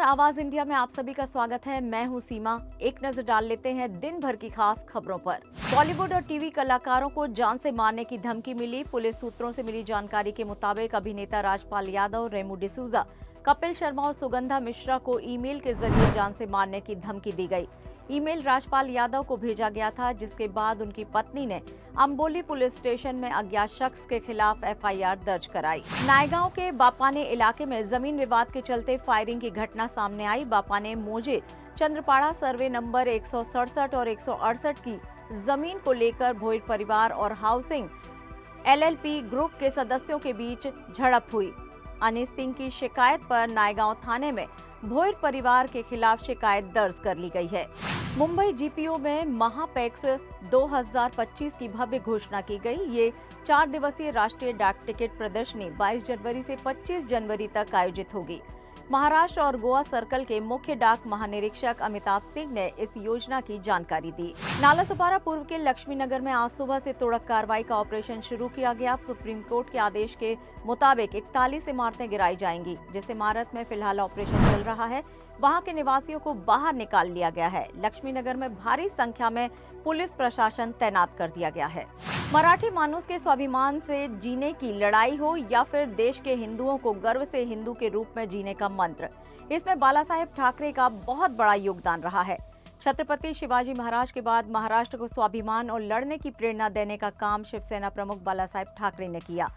आवाज इंडिया में आप सभी का स्वागत है। मैं हूं सीमा। एक नजर डाल लेते हैं दिन भर की खास खबरों पर। बॉलीवुड और टीवी कलाकारों को जान से मारने की धमकी मिली। पुलिस सूत्रों से मिली जानकारी के मुताबिक अभिनेता राजपाल यादव, रेमू डिसूजा, कपिल शर्मा और सुगंधा मिश्रा को ईमेल के जरिए जान से मारने की धमकी दी गई। ईमेल राजपाल यादव को भेजा गया था, जिसके बाद उनकी पत्नी ने अंबोली पुलिस स्टेशन में अज्ञात शख्स के खिलाफ एफआईआर दर्ज कराई। नायगांव के बापाने इलाके में जमीन विवाद के चलते फायरिंग की घटना सामने आई। बापाने मोजे चंद्रपाड़ा सर्वे नंबर 167 और 168 की जमीन को लेकर भोईर परिवार और हाउसिंग एलएलपी ग्रुप के सदस्यों के बीच झड़प हुई। अनिस सिंह की शिकायत पर नायगांव थाने में भोईर परिवार के खिलाफ शिकायत दर्ज कर ली गई है। मुंबई जीपीओ में महापैक्स 2025 की भव्य घोषणा की गई। ये 4 दिवसीय राष्ट्रीय डाक टिकट प्रदर्शनी 22 जनवरी से 25 जनवरी तक आयोजित होगी। महाराष्ट्र और गोवा सर्कल के मुख्य डाक महानिरीक्षक अमिताभ सिंह ने इस योजना की जानकारी दी। नालासोपारा पूर्व के लक्ष्मी नगर में आज सुबह से तोड़क कार्रवाई का ऑपरेशन शुरू किया गया। सुप्रीम कोर्ट के आदेश के मुताबिक 41 इमारतें गिराई जाएंगी। जिस इमारत में फिलहाल ऑपरेशन चल रहा है, वहां के निवासियों को बाहर निकाल लिया गया है। लक्ष्मी नगर में भारी संख्या में पुलिस प्रशासन तैनात कर दिया गया है। मराठी मानुस के स्वाभिमान से जीने की लड़ाई हो या फिर देश के हिंदुओं को गर्व से हिंदू के रूप में जीने का मंत्र, इसमें बाला साहेब ठाकरे का बहुत बड़ा योगदान रहा है। छत्रपति शिवाजी महाराज के बाद महाराष्ट्र को स्वाभिमान और लड़ने की प्रेरणा देने का काम शिवसेना प्रमुख बाला साहेब ठाकरे ने किया।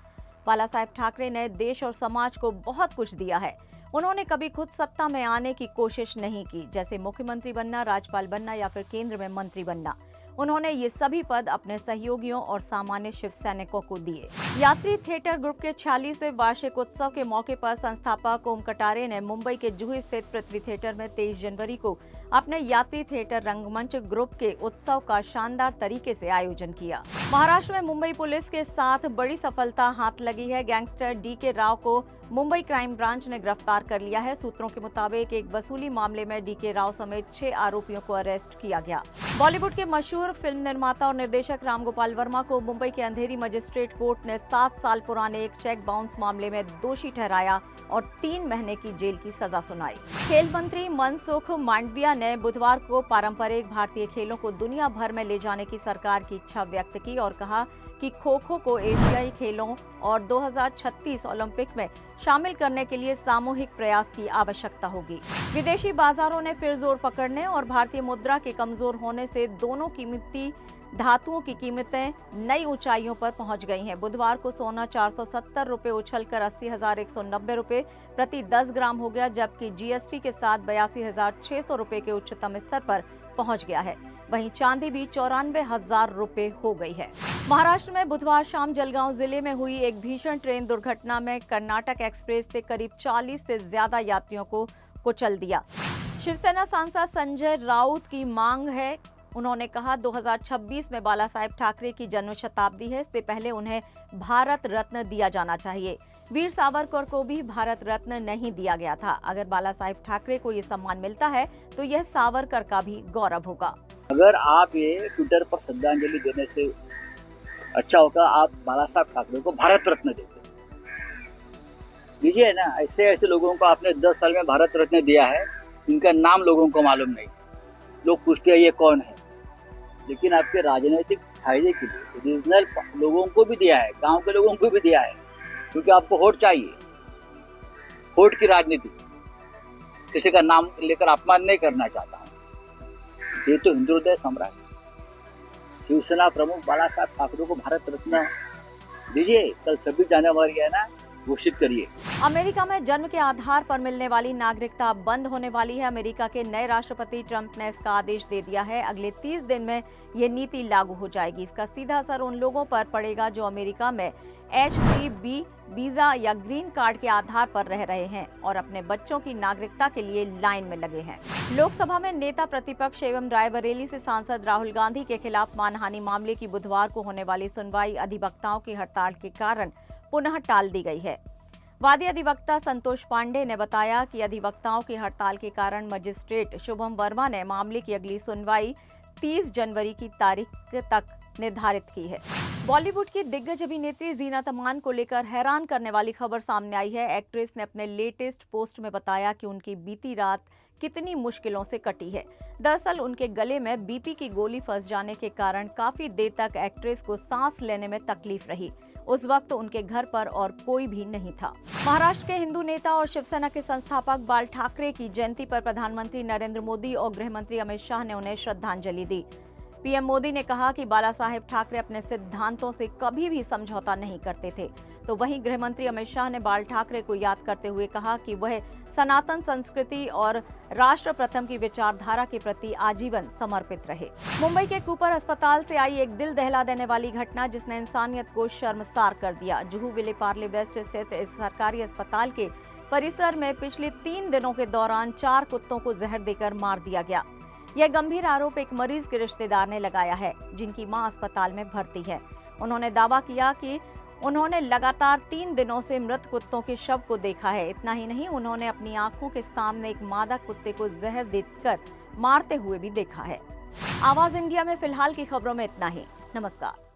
बाला साहेब ठाकरे ने देश और समाज को बहुत कुछ दिया है। उन्होंने कभी खुद सत्ता में आने की कोशिश नहीं की, जैसे मुख्यमंत्री बनना, राज्यपाल बनना या फिर केंद्र में मंत्री बनना। उन्होंने ये सभी पद अपने सहयोगियों और सामान्य शिव सैनिकों को दिए। यात्री थिएटर ग्रुप के 46वें वार्षिक उत्सव के मौके पर संस्थापक ओम कटारे ने मुंबई के जुहू स्थित पृथ्वी थिएटर में 23 जनवरी को अपने यात्री थिएटर रंगमंच ग्रुप के उत्सव का शानदार तरीके से आयोजन किया। महाराष्ट्र में मुंबई पुलिस के साथ बड़ी सफलता हाथ लगी है। गैंगस्टर डीके राव को मुंबई क्राइम ब्रांच ने गिरफ्तार कर लिया है। सूत्रों के मुताबिक एक वसूली मामले में डीके राव समेत 6 आरोपियों को अरेस्ट किया गया। बॉलीवुड के मशहूर फिल्म निर्माता और निर्देशक राम गोपाल वर्मा को मुंबई के अंधेरी मजिस्ट्रेट कोर्ट ने 7 साल पुराने एक चेक बाउंस मामले में दोषी ठहराया और 3 महीने की जेल की सजा सुनाई। खेल मंत्री मनसुख मांडविया ने बुधवार को पारंपरिक भारतीय खेलों को दुनिया भर में ले जाने की सरकार की इच्छा व्यक्त की और कहा कि खो खो को एशियाई खेलों और 2036 ओलंपिक में शामिल करने के लिए सामूहिक प्रयास की आवश्यकता होगी। विदेशी बाजारों ने फिर जोर पकड़ने और भारतीय मुद्रा के कमजोर होने से दोनों कीमती धातुओं की कीमतें नई ऊंचाइयों पर पहुंच गई हैं। बुधवार को सोना 470 रुपए उछलकर 80,190 रुपए प्रति 10 ग्राम हो गया, जबकि जीएसटी के साथ 82,600 रुपए के उच्चतम स्तर पर पहुंच गया है। वहीं चांदी भी 94,000 रुपए हो गई है। महाराष्ट्र में बुधवार शाम जलगांव जिले में हुई एक भीषण ट्रेन दुर्घटना में कर्नाटक एक्सप्रेस से करीब 40 से ज्यादा यात्रियों को कुचल दिया। शिवसेना सांसद संजय राउत की मांग है। उन्होंने कहा 2026 में बाला साहेब ठाकरे की जन्म शताब्दी है, इससे पहले उन्हें भारत रत्न दिया जाना चाहिए। वीर सावरकर को भी भारत रत्न नहीं दिया गया था। अगर बाला साहेब ठाकरे को ये सम्मान मिलता है तो यह सावरकर का भी गौरव होगा। अगर आप ये ट्विटर पर श्रद्धांजलि देने से अच्छा होगा आप बाला साहब ठाकरे को भारत रत्न देते दीजिए ना। ऐसे लोगों को आपने 10 साल में भारत रत्न दिया है, इनका नाम लोगों को मालूम नहीं। लोग पूछते हैं ये कौन है, लेकिन आपके राजनीतिक फायदे के लिए रीजनल लोगों को भी दिया है, गांव के लोगों को भी दिया है, क्योंकि आपको वोट चाहिए। वोट की राजनीति, किसी का नाम लेकर अपमान नहीं करना चाहता हूँ। ये तो हिंदू हृदय सम्राट शिवसेना प्रमुख बाला साहब ठाकरे को भारत रत्न दीजिए। कल 26 जनवरी है ना, घोषित करिए। अमेरिका में जन्म के आधार पर मिलने वाली नागरिकता बंद होने वाली है। अमेरिका के नए राष्ट्रपति ट्रंप ने इसका आदेश दे दिया है। अगले 30 दिन में ये नीति लागू हो जाएगी। इसका सीधा असर उन लोगों पर पड़ेगा जो अमेरिका में H-3B वीजा या ग्रीन कार्ड के आधार पर रह रहे हैं और अपने बच्चों की नागरिकता के लिए लाइन में लगे हैं। लोकसभा में नेता प्रतिपक्ष एवं रायबरेली से सांसद राहुल गांधी के खिलाफ मानहानि मामले की बुधवार को होने वाली सुनवाई अधिवक्ताओं की हड़ताल के कारण पुनः टाल दी गई है। वादी अधिवक्ता संतोष पांडे ने बताया कि अधिवक्ताओं की हड़ताल के कारण मजिस्ट्रेट शुभम वर्मा ने मामले की अगली सुनवाई 30 जनवरी की तारीख तक निर्धारित की है। बॉलीवुड की दिग्गज अभिनेत्री जीनत अमान को लेकर हैरान करने वाली खबर सामने आई है। एक्ट्रेस ने अपने लेटेस्ट पोस्ट में बताया कि उनकी बीती रात कितनी मुश्किलों से कटी है। दरअसल उनके गले में बीपी की गोली फंस जाने के कारण काफी देर तक एक्ट्रेस को सांस लेने में तकलीफ रही। उस वक्त उनके घर पर और कोई भी नहीं था। महाराष्ट्र के हिंदू नेता और शिवसेना के संस्थापक बाल ठाकरे की जयंती पर प्रधानमंत्री नरेंद्र मोदी और गृह मंत्री अमित शाह ने उन्हें श्रद्धांजलि दी। पीएम मोदी ने कहा कि बाला साहेब ठाकरे अपने सिद्धांतों से कभी भी समझौता नहीं करते थे, तो वहीं गृह मंत्री अमित शाह ने बाल ठाकरे को याद करते हुए कहा कि वह सनातन संस्कृति और राष्ट्र प्रथम की विचारधारा के प्रति आजीवन समर्पित रहे। मुंबई के कूपर अस्पताल से आई एक दिल दहला देने वाली घटना जिसने इंसानियत को शर्मसार कर दिया। जुहू विले पार्ले वेस्ट स्थित इस सरकारी अस्पताल के परिसर में पिछले 3 दिनों के दौरान 4 कुत्तों को जहर देकर मार दिया गया। यह गंभीर आरोप एक मरीज के रिश्तेदार ने लगाया है, जिनकी मां अस्पताल में भर्ती है। उन्होंने दावा किया कि उन्होंने लगातार 3 दिनों से मृत कुत्तों के शव को देखा है। इतना ही नहीं, उन्होंने अपनी आंखों के सामने एक मादा कुत्ते को जहर देकर मारते हुए भी देखा है। आवाज इंडिया में फिलहाल की खबरों में इतना ही। नमस्कार।